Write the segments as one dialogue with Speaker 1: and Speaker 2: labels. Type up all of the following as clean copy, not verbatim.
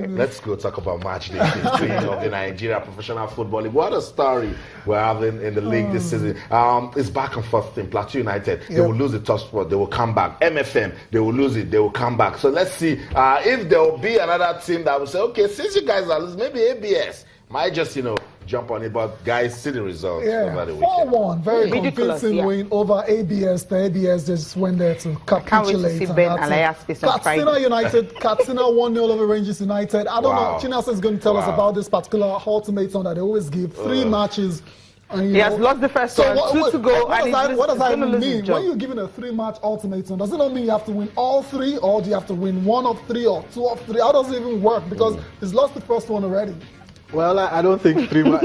Speaker 1: let's go talk about match day 15 of the Nigeria Professional Football League. What a story we're having in the league this season. It's back and forth in Plateau United. They will lose the top spot, they will come back. MFM, they will lose it, they will come back. So let's see if there will be another team that will say, okay, since you guys are losing, maybe ABS might just, jump on it. But guys, see the results over the weekend.
Speaker 2: 4-1, very convincing win over ABS. The ABS just went there to capitulate. Katsina United, Katsina 1-0 over Rangers United. I don't know, Chinasa is going to tell us about this particular ultimatum that they always give. 3 matches. And,
Speaker 3: he has lost the first one, 2 to go.
Speaker 2: What does that mean? When you're given a 3-match ultimatum, does it not mean you have to win all 3, or do you have to win 1 of 3 or 2 of 3? How does it even work? Because he's lost the first one already.
Speaker 4: Well, I don't think 3 match,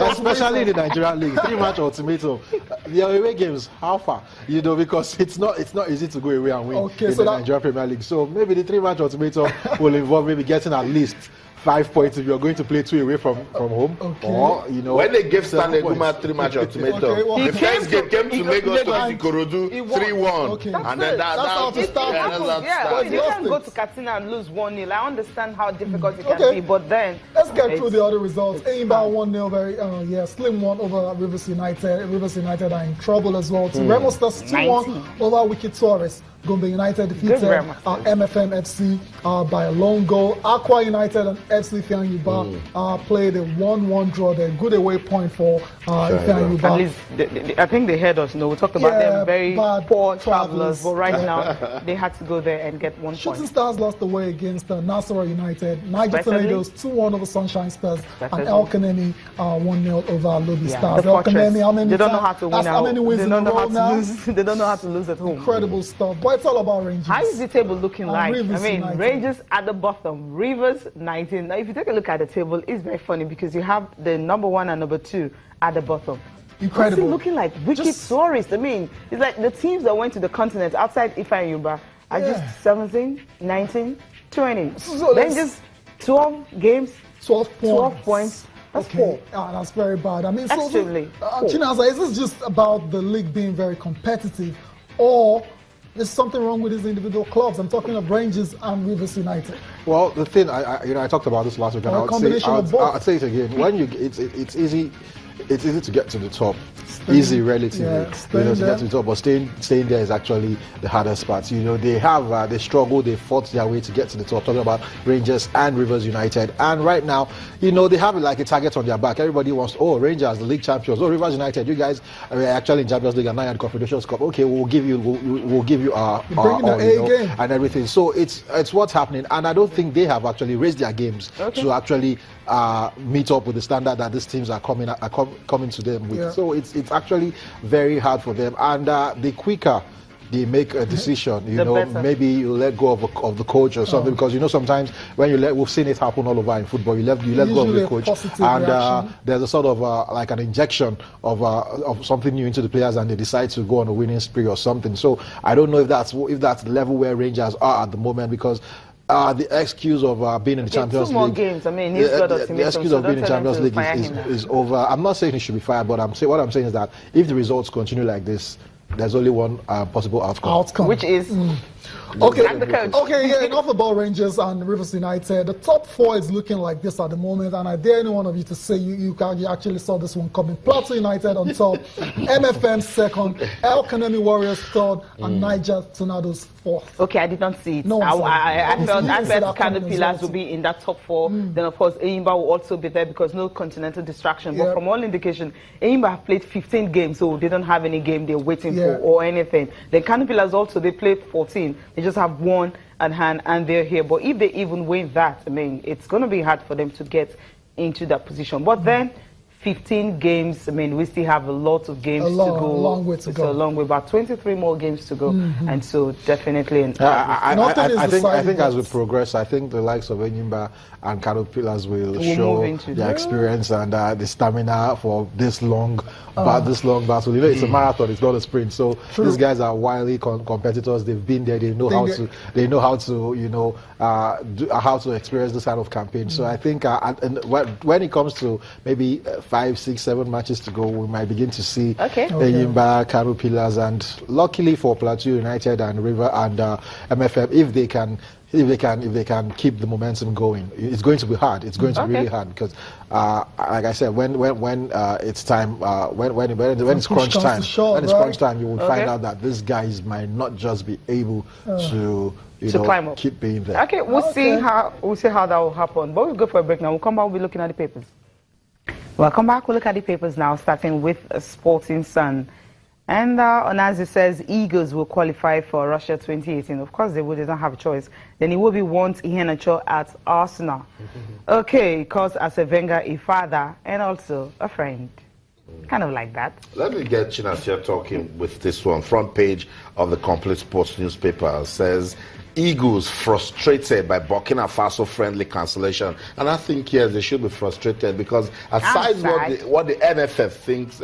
Speaker 4: especially in the Nigerian league, 3-match ultimatum. The away games, how far? Because it's not easy to go away and win in the Nigerian Premier League. So maybe the 3-match ultimatum will involve maybe getting at least 5 points if you're going to play 2 away from home. Or,
Speaker 1: when they gave Stanley Guma 3-match ultimatum, the first game came to Lagos to Ikorodu 3-1. And then that's how to start.
Speaker 3: You can go to Katsina and lose 1-0. I understand how difficult it can be, but then
Speaker 2: let's get through the other results. Eimba 1-0, very slim one over Rivers United. Rivers United are in trouble as well. Remo Stars 2-1 over Wiki Torres. Gombe United defeated MFM FC by a lone goal. Aqua United and FC Ifeanyi played a 1-1 draw there. Good away point for Ifeanyi.
Speaker 3: At least I think they heard us. We talked about them, very poor travelers, but right now they had to go there and get 1 point.
Speaker 2: Shooting Stars lost away against Nasarawa United. Niger Tornadoes 2-1 over Sunshine Stars, and El Kanemi 1-0 over Lobby Stars.
Speaker 3: El Kanemi, how many? They don't know how to win.
Speaker 2: How many wins in a row now?
Speaker 3: They don't know how to lose at home.
Speaker 2: Incredible stuff. It's all about Rangers.
Speaker 3: How is the table looking like?
Speaker 2: Rivers United.
Speaker 3: Rangers at the bottom, Rivers 19. Now, if you take a look at the table, it's very funny because you have the number 1 and number 2 at the bottom.
Speaker 2: Incredible.
Speaker 3: What's it looking like? Wicked tourists. It's like the teams that went to the continent outside Ifeanyi are just 17, 19, 20.
Speaker 2: So
Speaker 3: Rangers, 12 games, 12 points. That's poor.
Speaker 2: That's very bad.
Speaker 3: Extremely
Speaker 2: Chinasa, is this just about the league being very competitive, or there's something wrong with these individual clubs? I'm talking of Rangers and Rivers United.
Speaker 4: Well, the thing I talked about this last week, and I'd say it again. When it's easy. It's easy to get to the top, easy relatively, to get to the top. But staying there is actually the hardest part. They struggle, they fought their way to get to the top. Talking about Rangers and Rivers United, and right now, they have like a target on their back. Everybody wants, Rangers, the league champions. Rivers United, you guys are actually in Champions League and now in the Confederations Cup. Okay, we'll give you our game and everything. So it's what's happening, and I don't think they have actually raised their games to actually meet up with the standard that these teams are coming to them with. So it's actually very hard for them, and the quicker they make a decision, maybe you let go of the coach or something, because sometimes when we've seen it happen all over in football, you let go of the coach, and there's a sort of like an injection of something new into the players, and they decide to go on a winning spree or something. So I don't know if that's the level where Rangers are at the moment, because the excuse of being in the Champions League.
Speaker 3: 2 more games.
Speaker 4: The excuse of being in the Champions League is over. I'm not saying he should be fired, but what I'm saying is that if the results continue like this, there's only one possible outcome.
Speaker 3: Which is?
Speaker 2: Enough about Rangers and Rivers United. The top 4 is looking like this at the moment, and I dare any one of you to say you actually saw this one coming. Plateau United on top, MFM second, El Kanemi Warriors third, and Niger Tornadoes fourth.
Speaker 3: Okay, I did not see it. No, I felt Caterpillars will be in that top 4. Then, of course, Eimba will also be there because no continental distraction. But from all indication, Eimba have played 15 games, so they don't have any game they're waiting for or anything. The Caterpillars also, they played 14. They just have 1 at hand, and they're here. But if they even win that, it's going to be hard for them to get into that position. But then, 15 games, we still have a lot of games to go.
Speaker 2: A long way to go.
Speaker 3: A long way, about 23 more games to go. And so, definitely...
Speaker 4: I think as we progress, I think the likes of Enyimba and Caterpillars will show their experience and the stamina for this long battle. It's a marathon, it's not a sprint. So these guys are wily competitors. They've been there. They know how to experience this kind of campaign. So I think when it comes to maybe 5, 6, 7 matches to go, we might begin to see Enyimba, Kano Pillars, and luckily for Plateau United and River and MFM, if they can keep the momentum going, it's going to be hard. It's going to be really hard because, like I said, when it's time, when it's crunch time, you will find out that these guys might not just be able to climb up, keep being there.
Speaker 3: Okay, we'll see how that will happen. But we'll go for a break now. We'll come back. We'll be looking at the papers. Welcome back. We'll look at the papers now, starting with Sporting Sun. And Onazi says Eagles will qualify for Russia 2018. Of course they would. They don't have a choice. Then it will be once Iheanacho at Arsenal. Okay, because as a Wenger, a father and also a friend. Kind of like that. Let me get
Speaker 1: Chinasia talking with this one. Front page of the Complete Sports newspaper says Eagles frustrated by Burkina Faso friendly cancellation, and I think yes, they should be frustrated because aside what the NFF think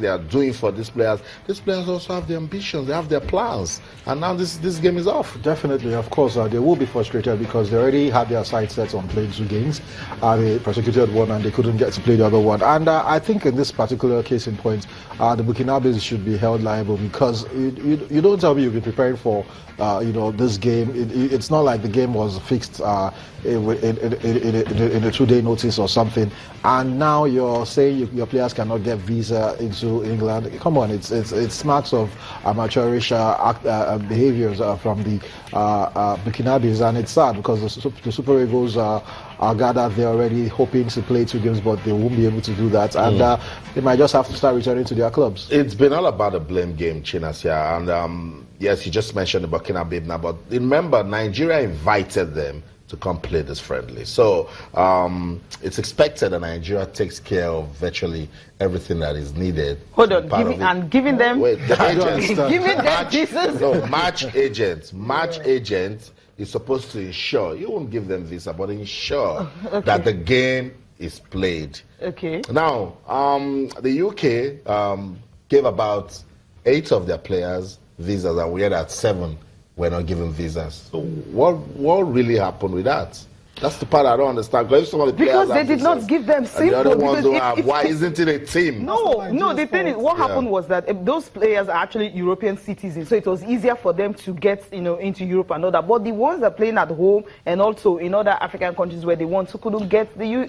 Speaker 1: they are doing for these players also have the ambitions, they have their plans, and now this game is off.
Speaker 4: Definitely, of course, they will be frustrated because they already had their sights set on playing 2 games. They prosecuted one and they couldn't get to play the other one, and I think in this particular case in point, the Burkinabes should be held liable because you don't tell me you've been preparing for this game. It's not like the game was fixed in a 2-day notice or something, and now you're saying your players cannot get visa into England. Come on, it's marks of amateurish behaviors from the Burkinabes, and it's sad because the Super Eagles are gathered there already hoping to play 2 games, but they won't be able to do that, and they might just have to start returning to their clubs.
Speaker 1: It's been all about a blame game, Chinasia, and yes, you just mentioned the Burkina now, but remember, Nigeria invited them to come play this friendly. So it's expected that Nigeria takes care of virtually everything that is needed.
Speaker 3: Hold on, giving them
Speaker 1: the agents.
Speaker 3: Giving them Jesus.
Speaker 1: No, match agents is supposed to ensure, you won't give them visa, but ensure that the game is played. Okay. Now, the UK gave about 8 of their players visas, and we had at 7 were not given visas. So what really happened with that? That's the part I don't understand.
Speaker 3: Because they did not give them simple.
Speaker 1: The other ones don't have. Why isn't it a team?
Speaker 3: No. The thing is, what happened was that those players are actually European citizens, so it was easier for them to get into Europe and all that. But the ones that are playing at home and also in other African countries where they want to couldn't get the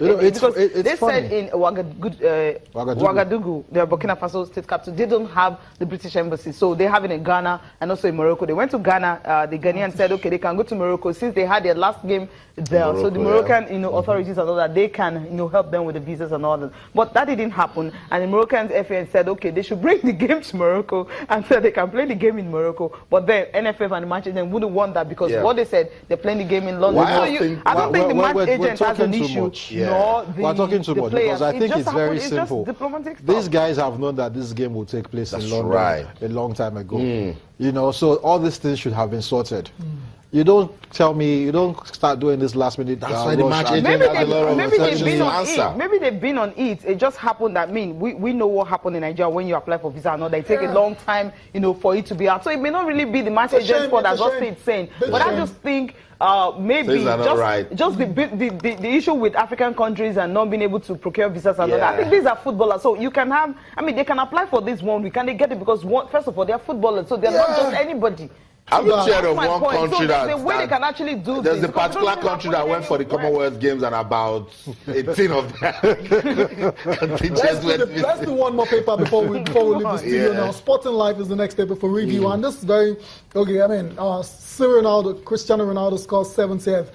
Speaker 3: they said in Ouagadougou, the Burkina Faso state capital, they don't have the British embassy, so they have it in Ghana and also in Morocco. They went to Ghana. The Ghanaians said, okay, they can go to Morocco since they had their last game there. So the Moroccan, authorities and all that, they can, help them with the visas and all that. But that didn't happen. And the Moroccan FAN said, okay, they should bring the game to Morocco and so they can play the game in Morocco. But then NFF and the match agent wouldn't want that because what they said, they're playing the game in London. I don't think the match agent has an issue.
Speaker 4: We're talking too much because I think it's very simple. These guys have known that this game will take place in London a long time ago. So all these things should have been sorted. You don't tell me, you don't start doing this last minute.
Speaker 1: That's why the match agent has a lot of
Speaker 3: maybe they've been on it. It just happened that we know what happened in Nigeria when you apply for visa and all that. It takes a long time, for it to be out. So it may not really be the match agent's fault, as Austin is saying. But I just think maybe just the issue with African countries and not being able to procure visas and all that. I think these are footballers, so you can have. They can apply for this 1 week and they get it because first of all, they're footballers, so they're not just anybody.
Speaker 1: I'm not sure of one country
Speaker 3: there's a way they can actually do
Speaker 1: there's a particular country that went for the Commonwealth Games and about 18 of them.
Speaker 2: Let's do one more paper before we leave the studio now. Sporting Life is the next paper for review, and this is very Cristiano Ronaldo scores 70th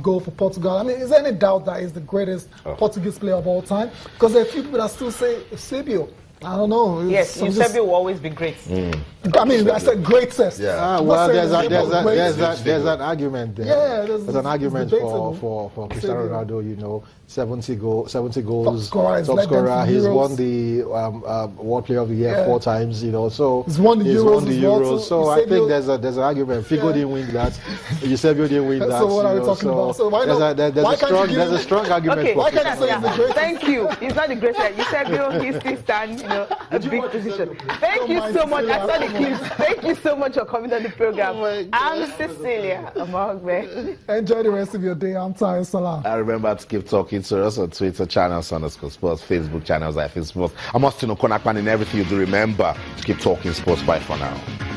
Speaker 2: goal for Portugal. Is there any doubt that he's the greatest Portuguese player of all time? Because there are a few people that still say Eusebio. I don't know.
Speaker 3: Yes, Eusebio will always be great.
Speaker 2: I said greatest.
Speaker 4: Yeah. There's an argument there. Yeah, there's an argument for Cristiano Ronaldo. 70 goals, top scorer. He's won the World Player of the Year 4 times. So
Speaker 2: he's won the Euros.
Speaker 4: So I think there's an argument. Figo didn't win that. Eusebio didn't win that.
Speaker 2: So what are we talking about? So
Speaker 4: there's a strong argument.
Speaker 3: Okay, why can't you say he's the greatest? Thank you. He's not the greatest. Eusebio, he's still standing. a big position. Thank you so much. I saw the clips. Thank you so much for coming on the program. I'm Cecilia Amogbe.
Speaker 2: Enjoy the rest of your day. I'm Tayo Salam.
Speaker 1: I remember to keep talking to us on Twitter channels, _sports, Facebook channels, I think sports. I must know Konakman in everything you do. Remember to keep talking sports. Bye for now.